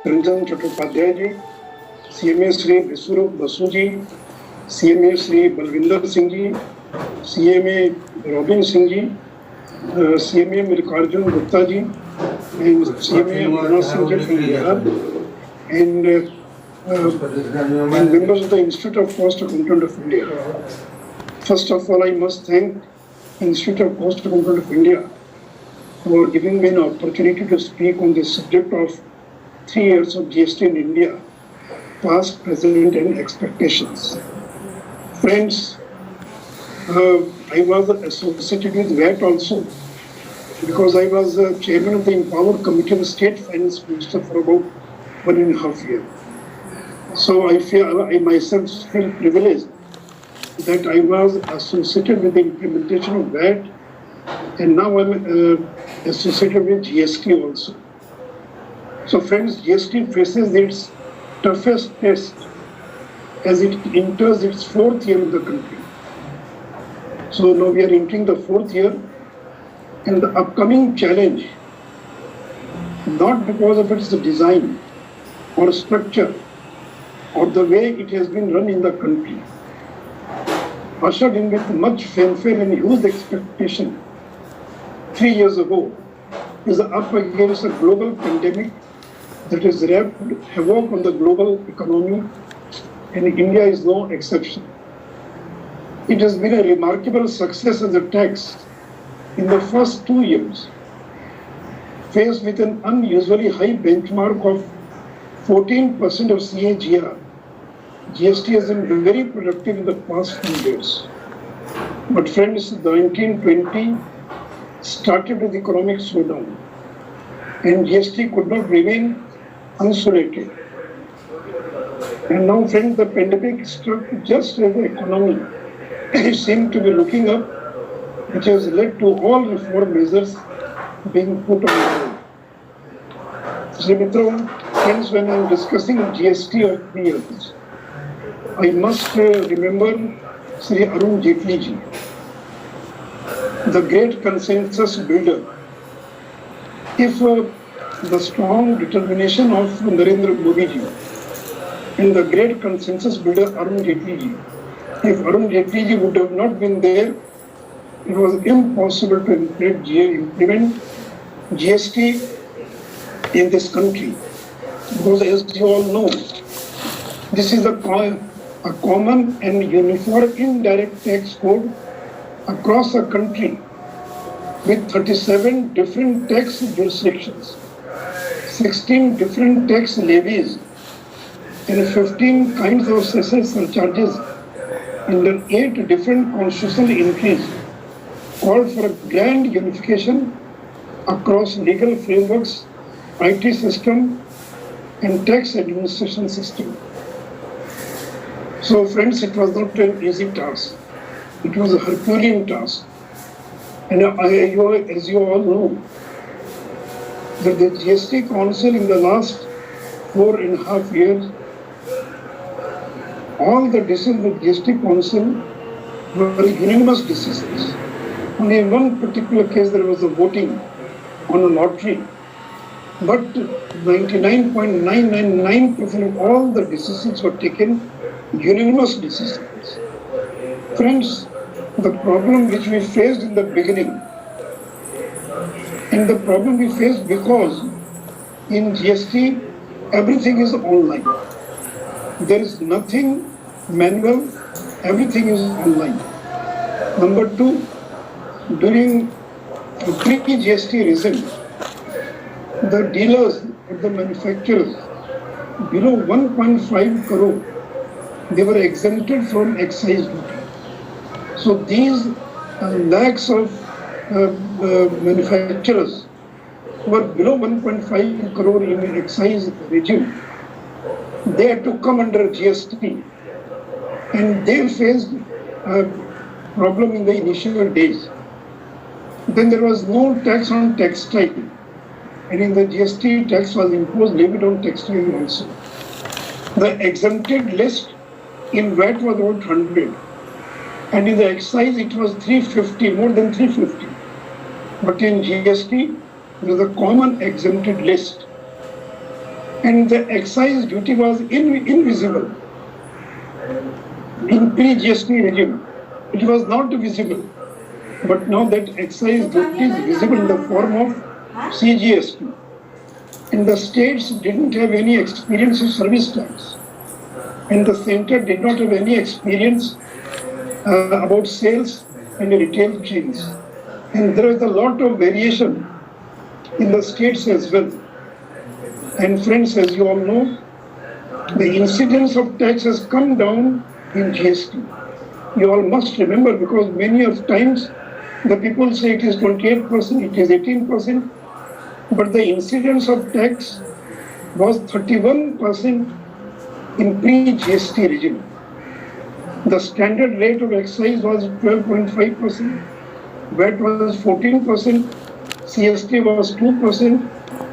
Ranjan Chattopadhyay ji, CMA Shri Vishwaroop Basu ji, CMA Shri Balwinder Singh ji, CMA Robin Singh ji, CMA Mallikarjun Gupta ji, and CMA Abhinav Singh ji from Bihar, and members of the Institute of Cost Accountant of India. First of all, I must thank Institute of Cost Accountant of India for giving me an opportunity to speak on the subject of 3 years of GST in India, past, present, and expectations. Friends, I was associated with VAT also because I was chairman of the Empowered Committee of the State Finance Minister for about 1.5 years. So I myself feel privileged that I was associated with the implementation of VAT, and now I'm associated with GST also. So friends, GST faces its toughest test as it enters its 4th year in the country. So now we are entering the 4th year, and the upcoming challenge, not because of its design or structure or the way it has been run in the country, ushered in with much fanfare and huge expectation 3 years ago, is up against a global pandemic that has wreaked havoc on the global economy, and India is no exception. It has been a remarkable success as a tax in the first 2 years, faced with an unusually high benchmark of 14% of CAGR. GST has been very productive in the past few years. But friends, 1920 started with economic slowdown, and GST could not remain insulated. And now, friends, the pandemic struck just as the economy seemed to be looking up, which has led to all reform measures being put on hold. Sri Mitra, friends, when I'm discussing GST of 3 years, I must remember Sri Arun Jaitley ji, the great consensus builder. If the strong determination of Narendra Modi ji and the great consensus builder Arun Jaitley ji, if Arun Jaitley ji would have not been there, it was impossible to implement GST in this country. Because as you all know, this is a common and uniform indirect tax code across the country with 37 different tax jurisdictions, 16 different tax levies, and 15 kinds of cess surcharges under 8 different constitutional entries, called for a grand unification across legal frameworks, IT system, and tax administration system. So friends, it was not an easy task. It was a Herculean task. And as you all know, that the GST Council in the last 4.5 years, all the decisions of the GST Council were unanimous decisions. Only in one particular case there was a voting on a lottery, but 99.999% of all the decisions were taken unanimous decisions. Friends, the problem which we faced in the beginning, and the problem we faced because in GST everything is online. There is nothing manual, everything is online. Number 2, during pre-GST regime, the dealers or the manufacturers below 1.5 crore, they were exempted from excise duty. So these lakhs of manufacturers who were below 1.5 crore in excise regime, they had to come under GST, and they faced a problem in the initial days. Then there was no tax on textile, and in the GST tax was imposed levied on textile also. The exempted list in VAT was about 100, and in the excise it was 350, more than 350. But in GST, there is a common exempted list. and the excise duty was invisible in pre-GST regime. It was not visible, but now that excise duty is visible in the form of CGST, and the states didn't have any experience of service tax, and the center did not have any experience about sales and retail chains, and there is a lot of variation in the states as well. And friends, as you all know, the incidence of tax has come down in GST. You all must remember, because many of times the people say it is 28%, it is 18%, but the incidence of tax was 31% in pre-GST regime. The standard rate of excise was 12.5%, VAT was 14%, CST was 2%,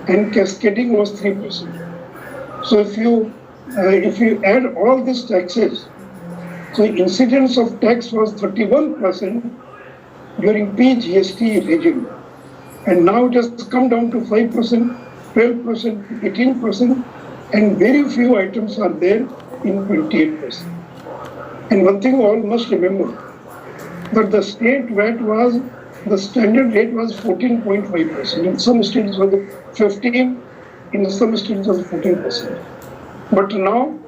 and cascading was 3%. So if you add all these taxes, so incidence of tax was 31% during pre-GST regime, and now it has come down to 5%, 12%, 18%, and very few items are there in 28%. And one thing all must remember, that the state VAT was, the standard rate was 14.5%. In some states was 15%, in some states was 14%. But now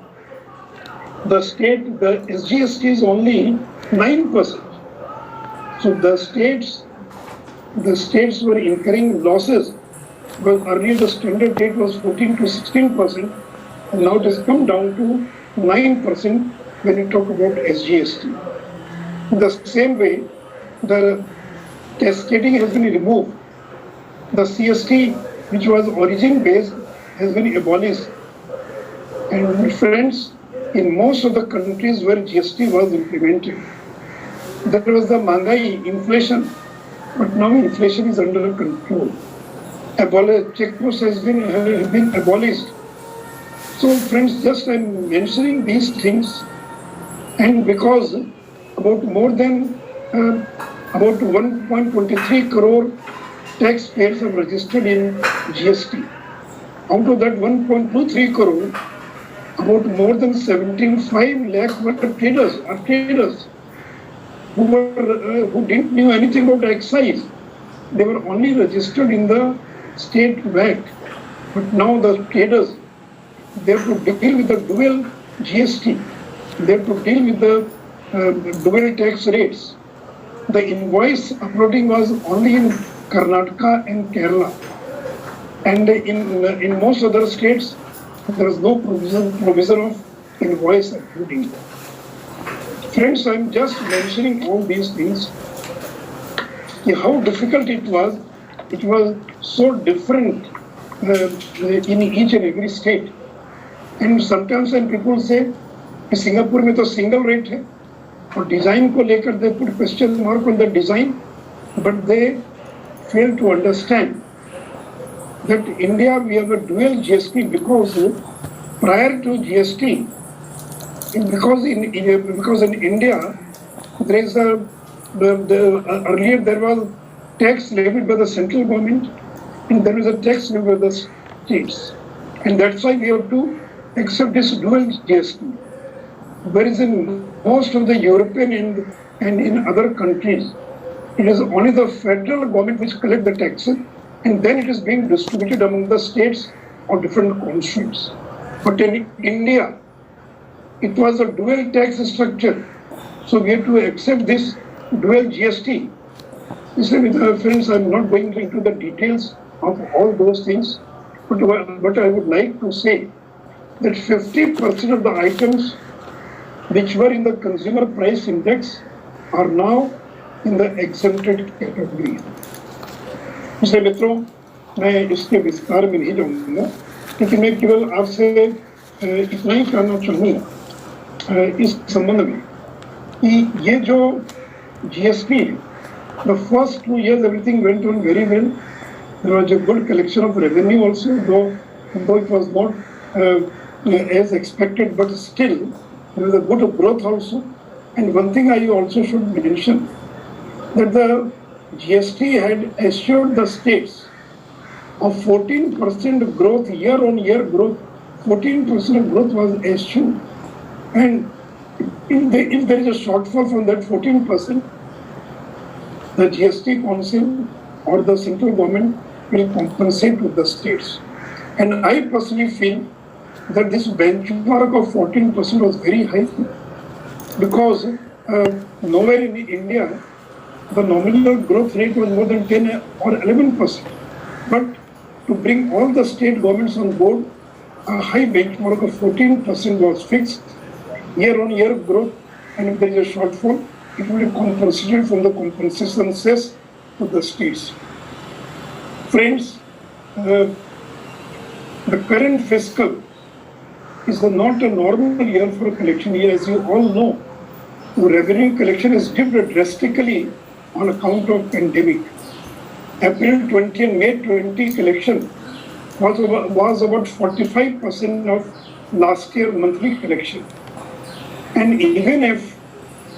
the SGST is only 9%. So the states were incurring losses, because earlier the standard rate was 14 to 16%, and now it has come down to 9% when you talk about SGST. In the same way, the cascading has been removed. The CST, which was origin based, has been abolished. And friends, in most of the countries where GST was implemented, there was the Mangai inflation, but now inflation is under control. Check post has been abolished. So friends, just I'm mentioning these things, and because about more than about 1.23 crore taxpayers have registered in GST. Out of that 1.23 crore, about more than 75 lakh were traders who didn't know anything about excise. They were only registered in the state VAT. But now the traders, they have to deal with the dual GST. They have to deal with the dual tax rates. The invoice uploading was only in Karnataka and Kerala. And in most other states, there is no provision of invoice uploading. Friends, I'm just mentioning all these things. How difficult it was. It was so different in each and every state. And sometimes when people say, Singapore में तो single rate है, और design को लेकर they put question mark on the design, but they fail to understand that India we have a dual GST because prior to GST, because in India there is earlier there was tax levied by the central government and there is a tax levied by the states, and that's why we have to accept this dual GST. Whereas in most of the European and in other countries, it is only the federal government which collect the taxes, and then it is being distributed among the states or different constituents. But in India, it was a dual tax structure. So we have to accept this dual GST. With friends, I'm not going into the details of all those things, but I would like to say that 50% of the items which were in the consumer price index are now in the exempted category. इसलिए मित्रों, मैं इसके विस्तार में नहीं जाऊंगा, लेकिन मैं केवल आपसे इतना ही कहना चाहूँगा इस संबंध में कि ये जो GST है, the first 2 years everything went on very well. There was a good collection of revenue also, though it was not as expected, but still there was a good growth also. And one thing I also should mention, that the GST had assured the states of 14% growth, year-on-year growth, 14% growth was achieved. And if there is a shortfall from that 14%, the GST Council or the central government will compensate with the states. And I personally feel that this benchmark of 14% was very high because nowhere in India the nominal growth rate was more than 10 or 11%. But to bring all the state governments on board, a high benchmark of 14% was fixed, year-on-year growth, and if there is a shortfall, it will be compensated from the compensation cess to the states. Friends, the current fiscal is not a normal year for collection year. As you all know, revenue collection has dipped drastically on account of pandemic. April 20 and May 20 collection was about 45% of last year monthly collection. And even if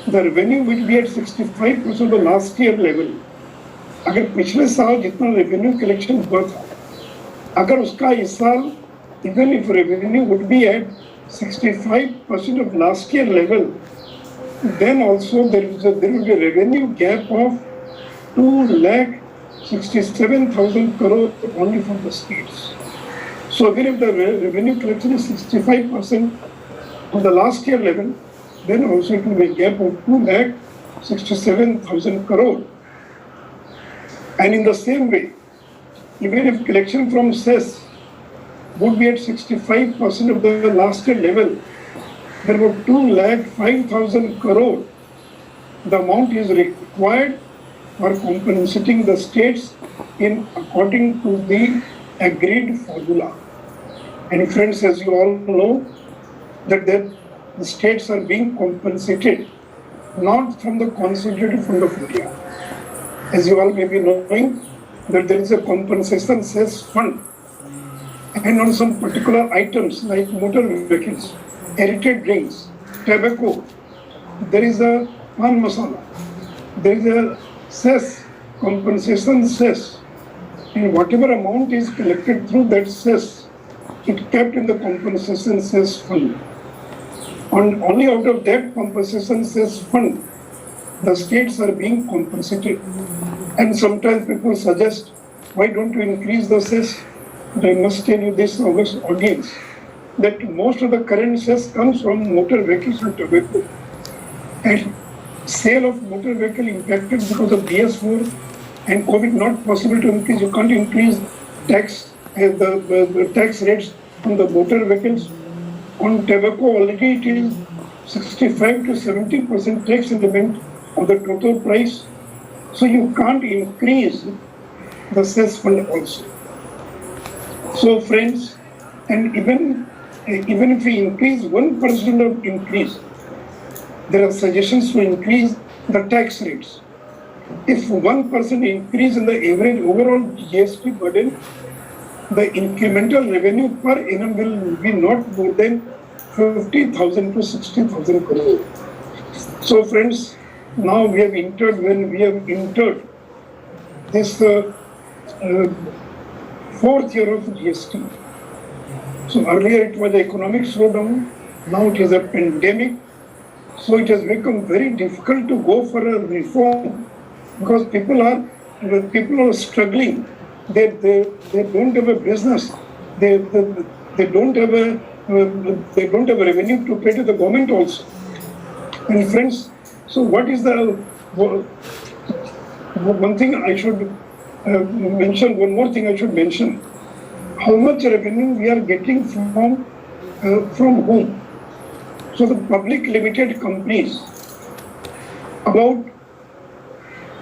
the revenue will be at 65% of the last year level, अगर पिछले साल जितना revenue collection हुआ था, अगर उसका इस साल even if revenue would be at 65% of last year level, then also there will be a revenue gap of 2,67,000 crore only from the states. So even if the revenue collection is 65% of the last year level, then also it will be a gap of 2,67,000 crore. And in the same way, even if collection from cess would be at 65% of the last year level, there were 2,05,000 crore. The amount is required for compensating the states in according to the agreed formula. And friends, as you all know, that the states are being compensated not from the consolidated fund of India. As you all may be knowing, that there is a compensation cess fund, and on some particular items like motor vehicles, aerated drinks, tobacco, there is a pan masala, there is a cess, compensation cess, and whatever amount is collected through that cess, it kept in the compensation cess fund. And only out of that compensation cess fund, the states are being compensated. And sometimes people suggest, why don't you increase the cess? But I must tell you this, august audience, that most of the current cess comes from motor vehicles and tobacco. And sale of motor vehicle impacted because of BS4 and COVID not possible to increase. You can't increase tax, the tax rates on the motor vehicles. On tobacco already it is 65 to 70% tax element of the total price. So you can't increase the cess fund also. So friends, and even if we increase 1% of increase, there are suggestions to increase the tax rates. If 1% increase in the average overall GST burden, the incremental revenue per annum will be not more than 50,000 to 60,000 crore. So friends, now we have entered this fourth year of GST. So earlier it was an economic slowdown, now it is a pandemic. So it has become very difficult to go for a reform because people are struggling. They don't have a business. They don't have a revenue to pay to the government also. And friends, so what is the one thing I should mention? One more thing I should mention: how much revenue we are getting from whom? So the public limited companies, about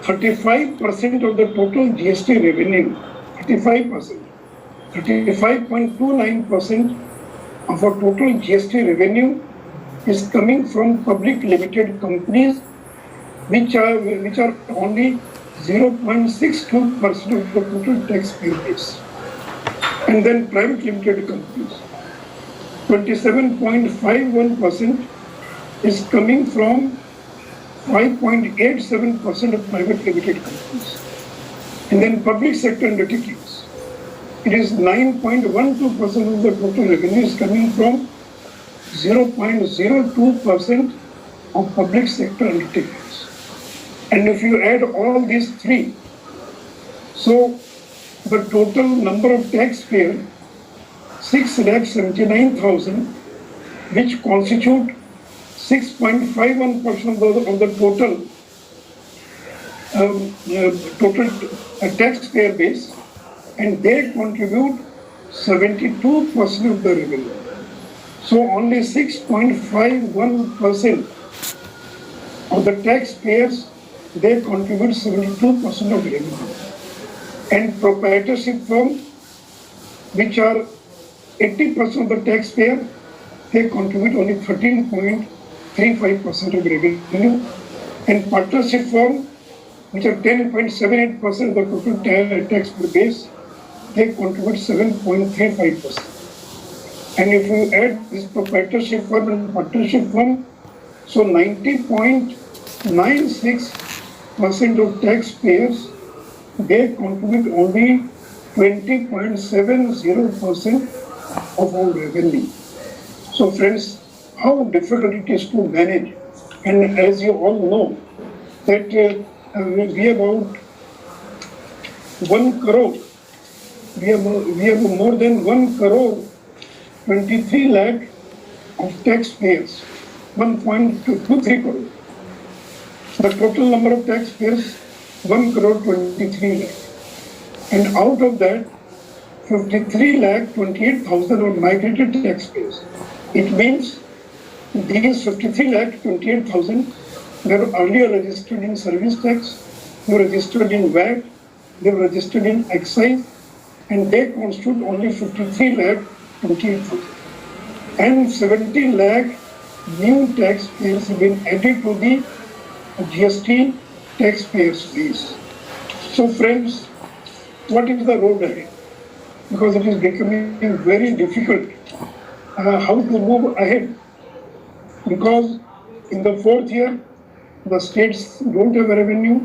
35% of the total GST revenue, 35.29% of our total GST revenue is coming from public limited companies, which are only 0.62% of the total taxpayer base. And then private limited companies, 27.51% is coming from 5.87% of private limited companies. And then public sector undertakings, it is 9.12% of the total revenue is coming from 0.02% of public sector undertakings. And if you add all these three, so the total number of taxpayers, 6,79,000, which constitute 6.51% of the total taxpayer base, and they contribute 72% of the revenue. So only 6.51% of the taxpayers, they contribute 72% of revenue. And proprietorship firms, which are 80% of the taxpayer, they contribute only 13.35% of revenue. And partnership firms, which are 10.78% of the total taxpayer base, they contribute 7.35%. And if you add this proprietorship firm and partnership firm, so 90.96% of taxpayers, they contribute only 20.70% of our revenue. So friends, how difficult it is to manage. And as you all know, that we have about 1 crore, we have more than 1 crore 23 lakh of taxpayers, 1.23 crore. The total number of taxpayers, 1 crore 23 lakh. And out of that, 53 lakh 28,000 are migrated taxpayers. It means these 53 lakh 28,000 were earlier registered in service tax, they were registered in VAT, they were registered in excise, and they constitute only 53 lakh 28,000. And 70 lakh new taxpayers have been added to the GST taxpayers base. So friends, what is the road ahead? Because it is becoming very difficult how to move ahead. Because in the fourth year, the states don't have a revenue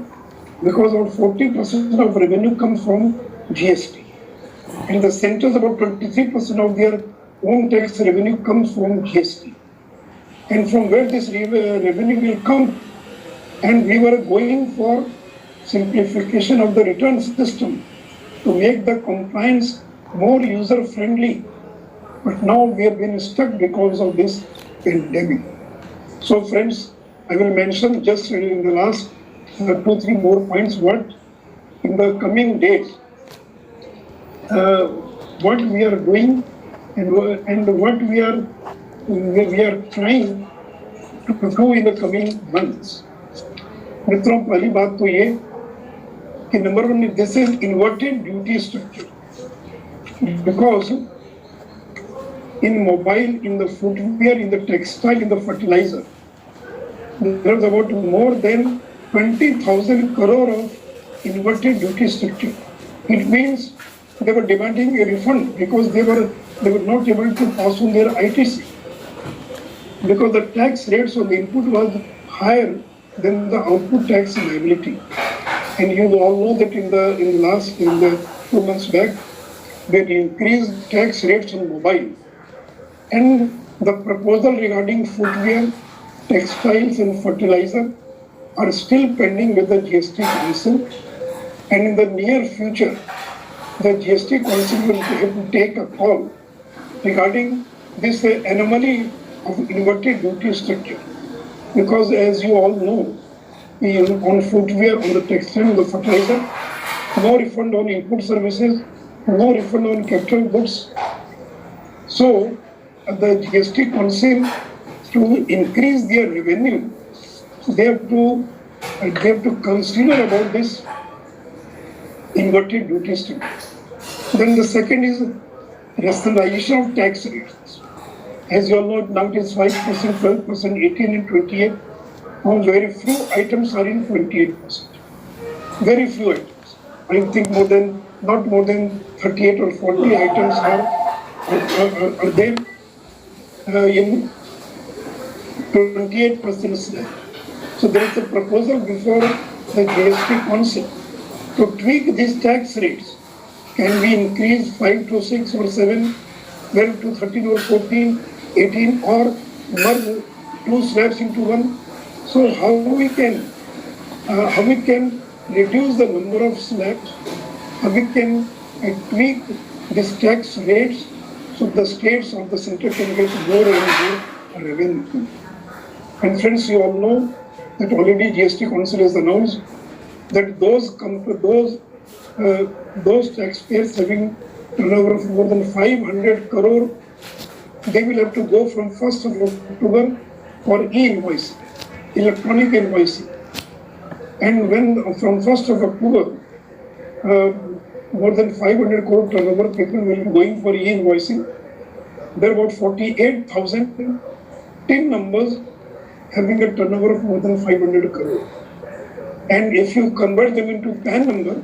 because about 40% of revenue comes from GST. And the centers, about 23% of their own tax revenue comes from GST. And from where this revenue will come? And we were going for simplification of the return system to make the compliance more user-friendly. But now we have been stuck because of this pandemic. So friends, I will mention just in the last 2-3 more points what in the coming days, what we are doing and what we are trying to do in the coming months. मित्रों, पहली बात तो ये कि number one, this is inverted duty structure, because in mobile, in the footwear, in the textile, in the fertilizer, there was about more than 20,000 crore of inverted duty structure. It means they were demanding a refund because they were not able to pass on their ITC, because the tax rates on the input was higher than the output tax liability. And you all know that in the 2 months back, they increased tax rates on mobile. And the proposal regarding footwear, textiles and fertilizer are still pending with the GST Council. And in the near future, the GST Council will have to take a call regarding this anomaly of inverted duty structure. Because as you all know, on footwear, on the textile, on the fertilizer, no refund on input services, no refund on capital goods. So the GST Council, to increase their revenue, they have to consider about this inverted duty structure. Then the second is rationalization of tax rates. As you all know, now it is 5%, 12%, 18 and 28. Now very few items are in 28%. Very few items. I think not more than 38 or 40 items are there in 28% slab. So there is a proposal before the GST Council to tweak these tax rates Can we increase 5 to 6 or 7, 12 to 13 or 14, 18, or merge two slabs into one? So how we can reduce the number of slabs? How we can tweak these tax rates so the states of the center can get more and more revenue? And friends, you all know that already GST Council has announced that those taxpayers having turnover of more than 500 crore, they will have to go from 1st of October for e-invoicing, electronic invoicing. And when from 1st of October, more than 500 crore turnover people will be going for e-invoicing. There are about 48,000 TIN numbers having a turnover of more than 500 crore. And if you convert them into PAN number,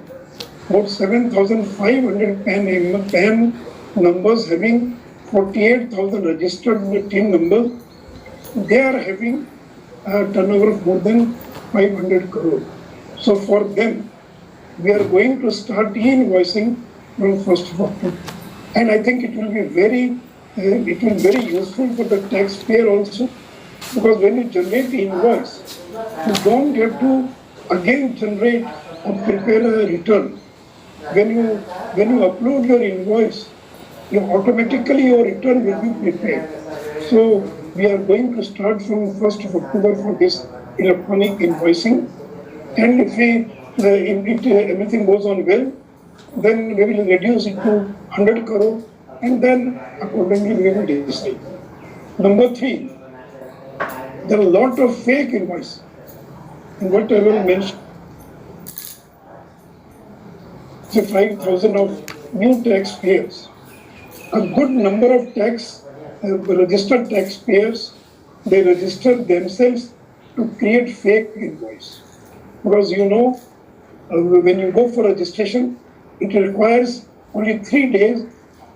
about 7,500 PAN numbers having 48,000 registered TIN numbers, they are having a turnover of more than 500 crore. So for them, we are going to start e-invoicing from 1st of October. And I think it will be very useful for the taxpayer also, because when you generate the invoice, you don't have to again generate or prepare a return. When you upload your invoice, automatically your return will be prepared. So we are going to start from 1st of October for this electronic invoicing. And if everything goes on well, then we will reduce it to 100 crore, and then accordingly we will decide. Number 3, there are a lot of fake invoices. And what I will mention, 5,000 of new taxpayers. A good number of registered taxpayers, they register themselves to create fake invoice. Because when you go for registration, it requires only 3 days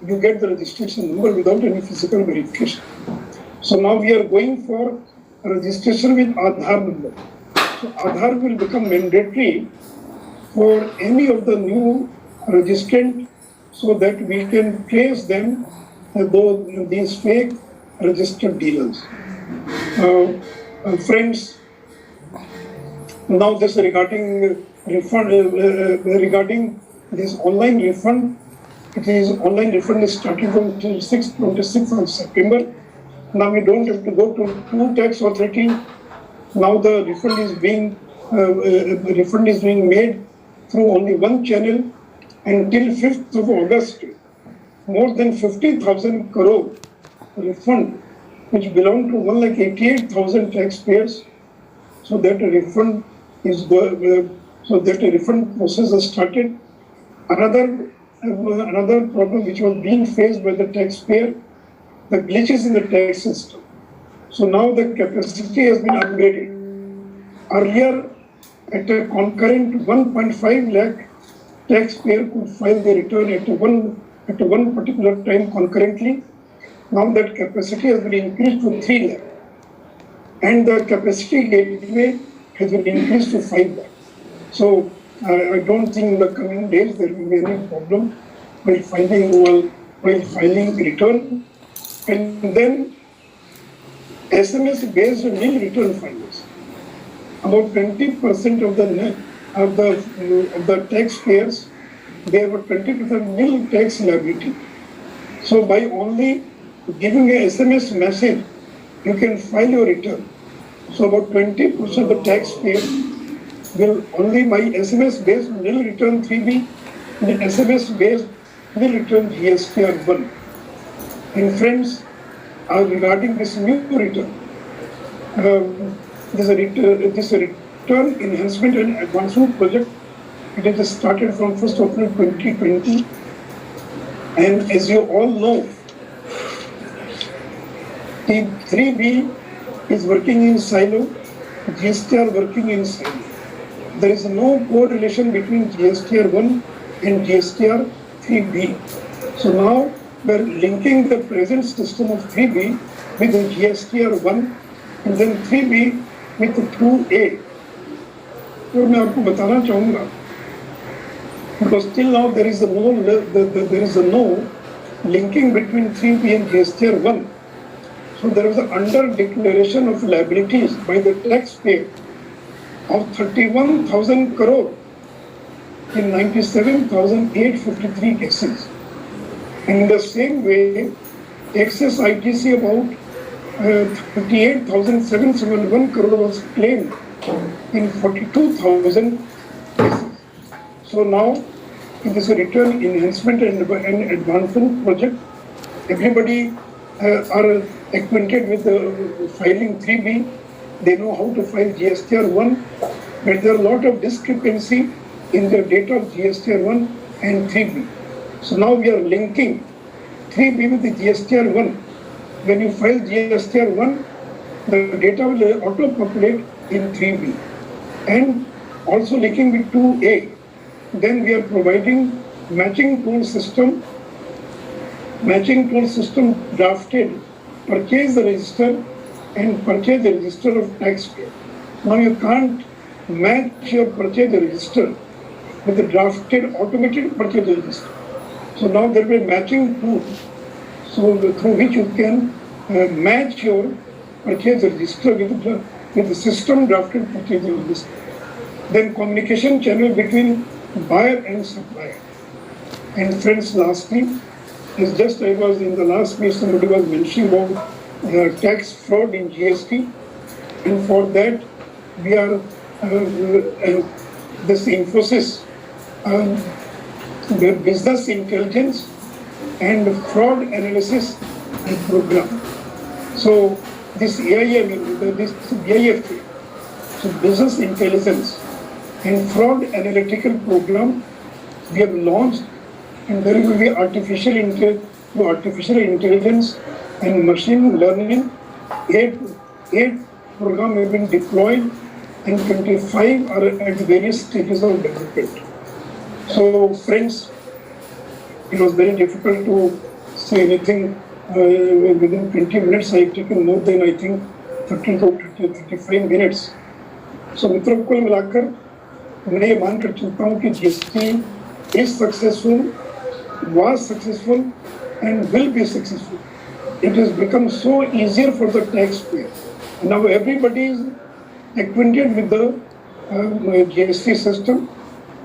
you get the registration number without any physical verification. So now we are going for registration with Aadhaar number. So Aadhaar will become mandatory for any of the new registrant, so that we can trace them, these fake registered dealers. Friends, now this regarding refund, regarding this online refund, online refund is starting from 26th of September. Now we don't have to go to 2 tax authority. Now the refund is being made through only one channel. Until 5th of August, more than 50,000 crore refund, which belong to 188,000 taxpayers, so that a refund process has started. Another problem which was being faced by the taxpayer, the glitches in the tax system. So now the capacity has been upgraded. Earlier, at a concurrent 1.5 lakh, taxpayer could file the return at one particular time concurrently. Now that capacity has been increased to 3 lakh, and the capacity gateway has been increased to 5 lakh. So I don't think in the coming days there will be any problem while filing return. And then SMS-based nil return filers. About 20% of the taxpayers, they have a 20% nil tax liability. So by only giving a SMS message, you can file your return. So about 20% of the taxpayers will only buy SMS-based nil return 3B and SMS-based nil return GSTR 1. And friends, regarding this new return, this return enhancement and advancement project, it has started from 1st April 2020. And as you all know, the 3B is working in silo, GSTR working in silo. There is no correlation between GSTR 1 and GSTR 3B. So now we are linking the present system of 3B with the GSTR 1 and then 3B with 2A. तो मैं आपको बताना चाहूँगा because till now there is no linking between 3B and GSTR 1. So there was an under declaration of liabilities by the taxpayer of 31,000 crore in 97,853 cases. And in the same way, excess ITC about 38,771 crore was claimed in 42,000 cases. So now it is a return enhancement and advancement project. Everybody are acquainted with the filing 3B. They know how to file GSTR 1, but there are a lot of discrepancy in the data of GSTR 1 and 3B. So now we are linking 3B with the GSTR 1. When you file GSTR 1, the data will auto-populate in 3B. And also linking with 2A. Then we are providing matching tool system drafted, purchase the register and purchase the register of taxpayer. Now you can't match your purchase register with the drafted automated purchase register. So now there will be matching tool, so through which you can match your purchase register with the system drafted purchase register. Then communication channel between buyer and supplier. And friends, lastly, is just I was in the last meeting, somebody was mentioning about tax fraud in GST, and for that we are this Infosys the business intelligence and fraud analysis and program. So this BIF, so business intelligence and fraud analytical program we have launched, and there will be artificial intelligence and machine learning. 8 programs have been deployed and 25 are at various stages of development. So friends, it was very difficult to say anything within 20 minutes. I have taken more than I think 30 to 35 minutes. So मित्रों कुल मिलाकर मैं ये मान कर चलता हूँ कि GST is successful, was successful and will be successful. It has become so easier for the taxpayer. Now everybody is acquainted with the GST system.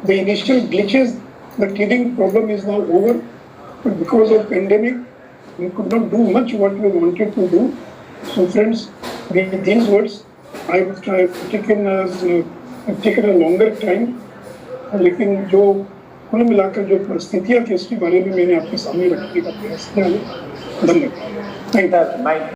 The initial glitches, the teething problem is now over, but because of pandemic, we could not do much what we wanted to do. So friends, with these words, I have taken a longer time, लेकिन जो कुल मिलाकर जो परिस्थितियाँ थी उसके बारे में मैंने आपके सामने रखने का प्रयास किया है। धन्यवाद। Thank you.